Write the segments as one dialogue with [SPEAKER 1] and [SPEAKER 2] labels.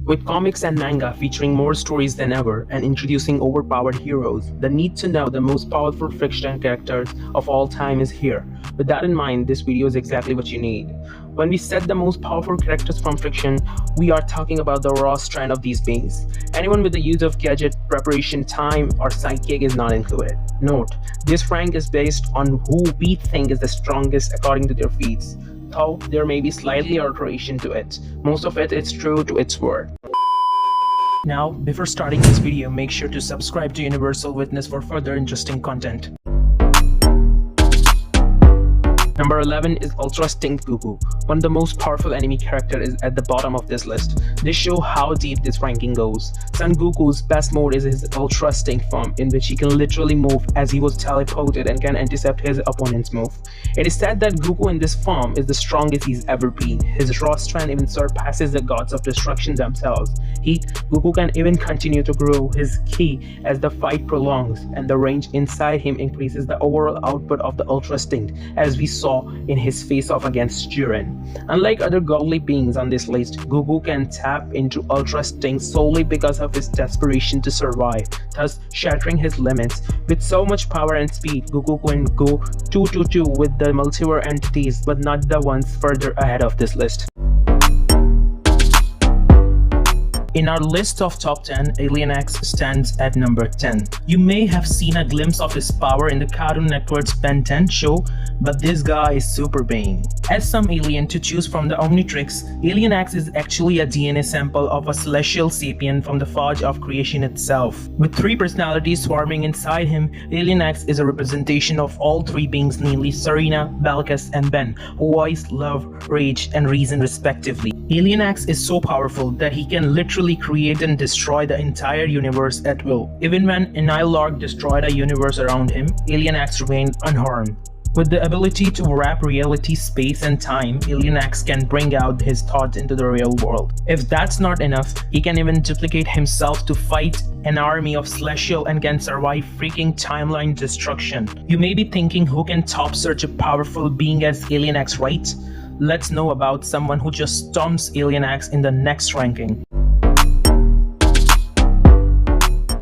[SPEAKER 1] With comics and manga featuring more stories than ever and introducing overpowered heroes, the need to know the most powerful fiction characters of all time is here. With that in mind, this video is exactly what you need. When we said the most powerful characters from fiction, we are talking about the raw strand of these beings. Anyone with the use of gadget, preparation, time, or sidekick is not included. Note, this rank is based on who we think is the strongest according to their feats, though there may be slightly alteration to it. Most of it is true to its word. Now, before starting this video, make sure to subscribe to Universal Witness for further interesting content. Number 11 is Ultra Instinct Goku. One of the most powerful enemy characters is at the bottom of this list. This shows how deep this ranking goes. Son Goku's best mode is his Ultra Instinct form, in which he can literally move as he was teleported and can intercept his opponent's move. It is said that Goku in this form is the strongest he's ever been. His raw strength even surpasses the gods of destruction themselves. Goku can even continue to grow his ki as the fight prolongs, and the range inside him increases the overall output of the Ultra Instinct, as we saw in his face-off against Jiren. Unlike other godly beings on this list, Goku can tap into Ultra Instinct solely because of his desperation to survive, thus shattering his limits. With so much power and speed, Goku can go 2-2 with the multiverse entities, but not the ones further ahead of this list. In our list of top 10, Alien X stands at number 10. You may have seen a glimpse of his power in the Cartoon Network's Ben 10 show, but this guy is super being. As some alien to choose from the Omnitrix, Alien X is actually a DNA sample of a celestial sapien from the forge of creation itself. With three personalities swarming inside him, Alien X is a representation of all three beings, namely Serena, Balkas, and Ben, who voice love, rage, and reason respectively. Alien X is so powerful that he can literally create and destroy the entire universe at will. Even when Annihilorg destroyed a universe around him, Alien X remained unharmed. With the ability to wrap reality, space, and time, Alien X can bring out his thoughts into the real world. If that's not enough, he can even duplicate himself to fight an army of Celestial and can survive freaking timeline destruction. You may be thinking, who can top such a powerful being as Alien X, right? Let's know about someone who just stomps Alien X in the next ranking.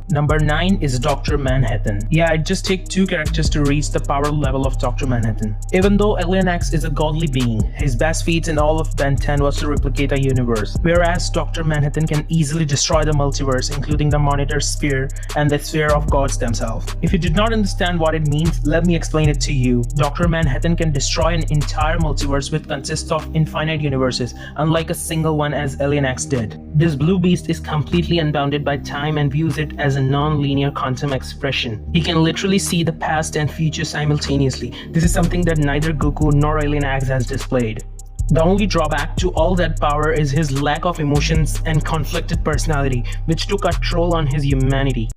[SPEAKER 1] Number 9 is Dr. Manhattan. Yeah, it just takes two characters to reach the power level of Dr. Manhattan. Even though Alien X is a godly being, his best feat in all of Ben 10 was to replicate a universe, whereas Dr. Manhattan can easily destroy the multiverse, including the Monitor Sphere and the Sphere of Gods themselves. If you did not understand what it means, let me explain it to you. Dr. Manhattan can destroy an entire multiverse which consists of infinite universes, unlike a single one as Alien X did. This blue beast is completely unbounded by time and views it as a non-linear quantum expression. He can literally see the past and future simultaneously. This is something that neither Goku nor Alien X has displayed. The only drawback to all that power is his lack of emotions and conflicted personality, which took a toll on his humanity.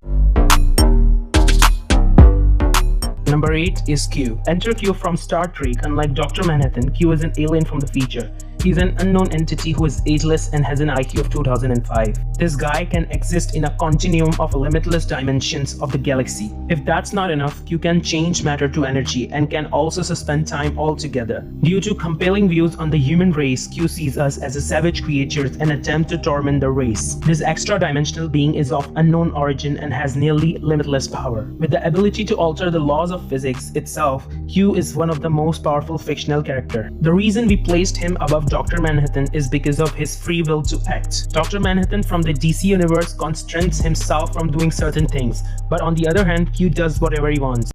[SPEAKER 1] Number 8 is Q. Enter Q from Star Trek. Unlike Dr. Manhattan, Q is an alien from the future. He's an unknown entity who is ageless and has an IQ of 2005. This guy can exist in a continuum of limitless dimensions of the galaxy. If that's not enough, Q can change matter to energy and can also suspend time altogether. Due to compelling views on the human race, Q sees us as a savage creatures and attempt to torment the race. This extra-dimensional being is of unknown origin and has nearly limitless power. With the ability to alter the laws of physics itself, Q is one of the most powerful fictional characters. The reason we placed him above Dr. Manhattan is because of his free will to act. Dr. Manhattan from the DC universe constrains himself from doing certain things, but on the other hand, Q does whatever he wants.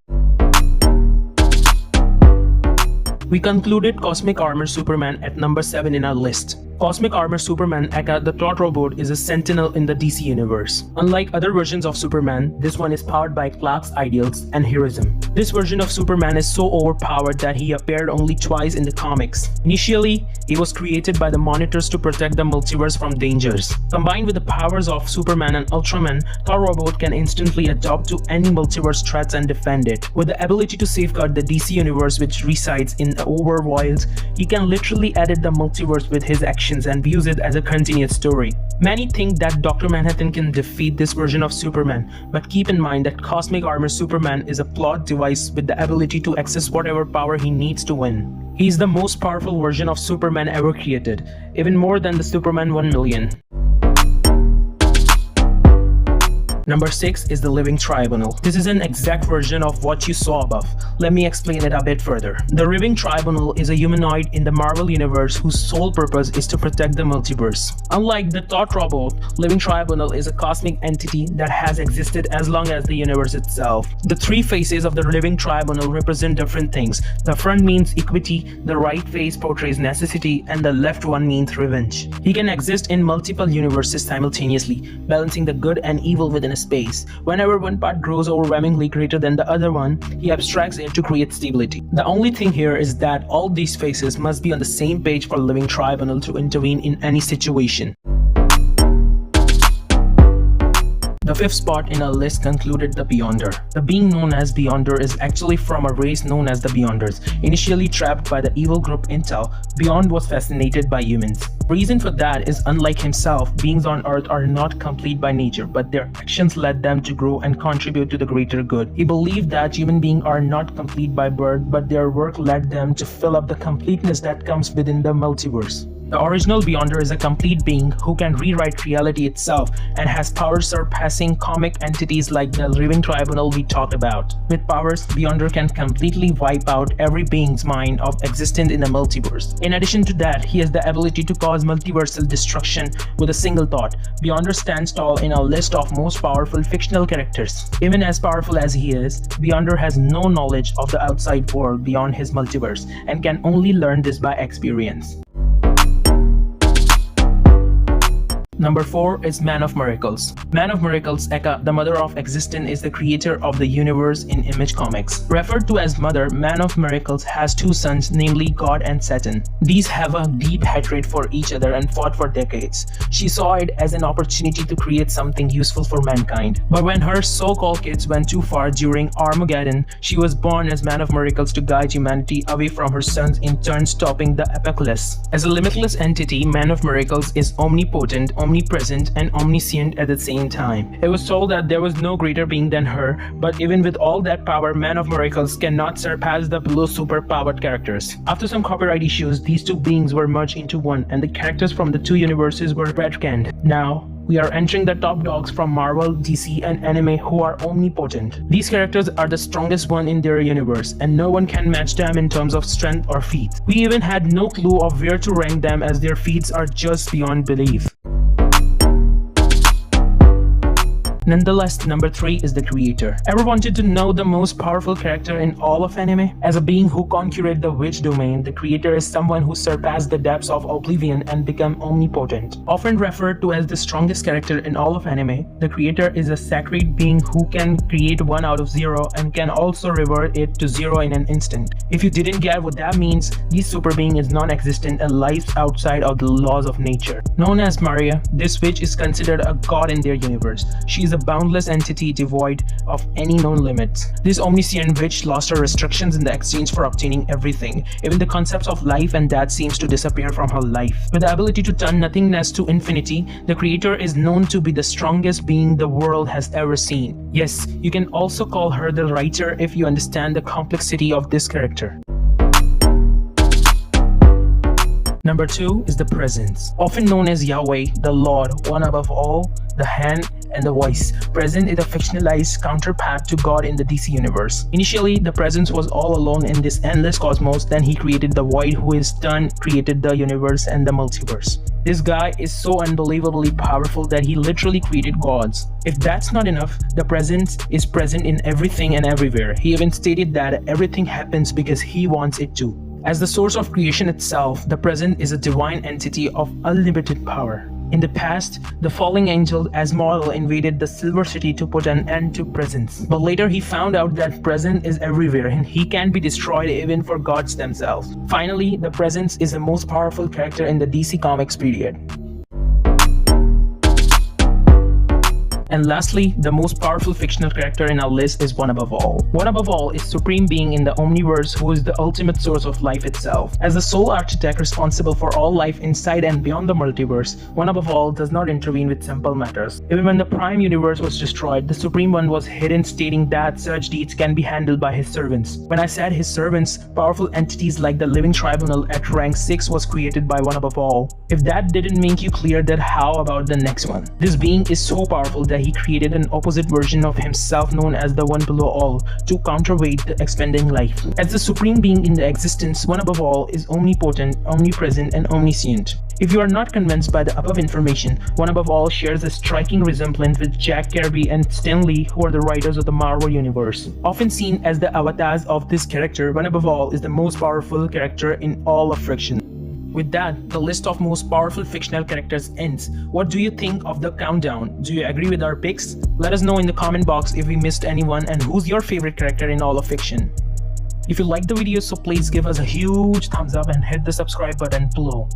[SPEAKER 1] We concluded Cosmic Armor Superman at number 7 in our list. Cosmic Armor Superman, aka the Thought Robot, is a sentinel in the DC universe. Unlike other versions of Superman, this one is powered by Clark's ideals and heroism. This version of Superman is so overpowered that he appeared only twice in the comics. Initially, he was created by the Monitors to protect the multiverse from dangers. Combined with the powers of Superman and Ultraman, Thought Robot can instantly adapt to any multiverse threats and defend it. With the ability to safeguard the DC universe which resides in the overworld, he can literally edit the multiverse with his actions and views it as a continuous story. Many think that Dr. Manhattan can defeat this version of Superman, but keep in mind that Cosmic Armor Superman is a plot device with the ability to access whatever power he needs to win. He is the most powerful version of Superman ever created, even more than the Superman 1 million. Number 6 is the Living Tribunal. This is an exact version of what you saw above. Let me explain it a bit further. The Living Tribunal is a humanoid in the Marvel Universe whose sole purpose is to protect the multiverse. Unlike the Thought Robot, Living Tribunal is a cosmic entity that has existed as long as the universe itself. The three faces of the Living Tribunal represent different things. The front means equity, the right face portrays necessity, and the left one means revenge. He can exist in multiple universes simultaneously, balancing the good and evil within a space. Whenever one part grows overwhelmingly greater than the other one, he abstracts it to create stability. The only thing here is that all these faces must be on the same page for Living Tribunal to intervene in any situation. The fifth spot in our list concluded the Beyonder. The being known as Beyonder is actually from a race known as the Beyonders. Initially trapped by the evil group Intel, Beyond was fascinated by humans. Reason for that is, unlike himself, beings on Earth are not complete by nature, but their actions led them to grow and contribute to the greater good. He believed that human beings are not complete by birth, but their work led them to fill up the completeness that comes within the multiverse. The original Beyonder is a complete being who can rewrite reality itself and has powers surpassing comic entities like the Living Tribunal we talked about. With powers, Beyonder can completely wipe out every being's mind of existence in the multiverse. In addition to that, he has the ability to cause multiversal destruction with a single thought. Beyonder stands tall in a list of most powerful fictional characters. Even as powerful as he is, Beyonder has no knowledge of the outside world beyond his multiverse and can only learn this by experience. Number 4 is Man of Miracles. Man of Miracles, aka the Mother of Existence, is the creator of the universe in Image Comics. Referred to as Mother, Man of Miracles has two sons, namely God and Satan. These have a deep hatred for each other and fought for decades. She saw it as an opportunity to create something useful for mankind. But when her so-called kids went too far during Armageddon, she was born as Man of Miracles to guide humanity away from her sons, in turn stopping the apocalypse. As a limitless entity, Man of Miracles is omnipotent, omnipresent, and omniscient at the same time. It was told that there was no greater being than her, but even with all that power, Man of Miracles cannot surpass the below super-powered characters. After some copyright issues, these two beings were merged into one, and the characters from the two universes were retconned. Now, we are entering the top dogs from Marvel, DC, and anime who are omnipotent. These characters are the strongest one in their universe, and no one can match them in terms of strength or feat. We even had no clue of where to rank them, as their feats are just beyond belief. Nonetheless, number 3 is the Creator. Ever wanted to know the most powerful character in all of anime? As a being who conquered the witch domain, the Creator is someone who surpassed the depths of oblivion and become omnipotent. Often referred to as the strongest character in all of anime, the Creator is a sacred being who can create 1 out of 0 and can also revert it to 0 in an instant. If you didn't get what that means, this super being is non-existent and lives outside of the laws of nature. Known as Maria, this witch is considered a god in their universe. She is a boundless entity devoid of any known limits. This omniscient witch lost her restrictions in the exchange for obtaining everything. Even the concept of life and death seems to disappear from her life. With the ability to turn nothingness to infinity, the Creator is known to be the strongest being the world has ever seen. Yes, you can also call her the writer if you understand the complexity of this character. Number 2 is the Presence. Often known as Yahweh, the Lord, one above all, the hand, and the voice. Presence is a fictionalized counterpart to God in the DC universe. Initially, the Presence was all alone in this endless cosmos, then he created the Void, who in turn created the universe and the multiverse. This guy is so unbelievably powerful that he literally created gods. If that's not enough, the Presence is present in everything and everywhere. He even stated that everything happens because he wants it to. As the source of creation itself, the Present is a divine entity of unlimited power. In the past, the falling angel Asmodeus invaded the Silver City to put an end to Presence. But later he found out that Presence is everywhere and he can be destroyed even for gods themselves. Finally, the Presence is the most powerful character in the DC Comics period. And lastly, the most powerful fictional character in our list is One Above All. One Above All is supreme being in the omniverse who is the ultimate source of life itself. As the sole architect responsible for all life inside and beyond the multiverse, One Above All does not intervene with simple matters. Even when the Prime Universe was destroyed, the Supreme One was hidden, stating that such deeds can be handled by his servants. When I said his servants, powerful entities like the Living Tribunal at rank 6 was created by One Above All. If that didn't make you clear, then how about the next one? This being is so powerful that he created an opposite version of himself known as the One Below All to counterweight the expanding life. As the supreme being in the existence, one above all is omnipotent, omnipresent, and omniscient. If you are not convinced by the above information, One Above All shares a striking resemblance with Jack Kirby and Stan Lee, who are the writers of the Marvel Universe. Often seen as the avatars of this character, One Above All is the most powerful character in all of fiction. With that, the list of most powerful fictional characters ends. What do you think of the countdown? Do you agree with our picks? Let us know in the comment box if we missed anyone and who's your favorite character in all of fiction. If you liked the video, so please give us a huge thumbs up and hit the subscribe button below.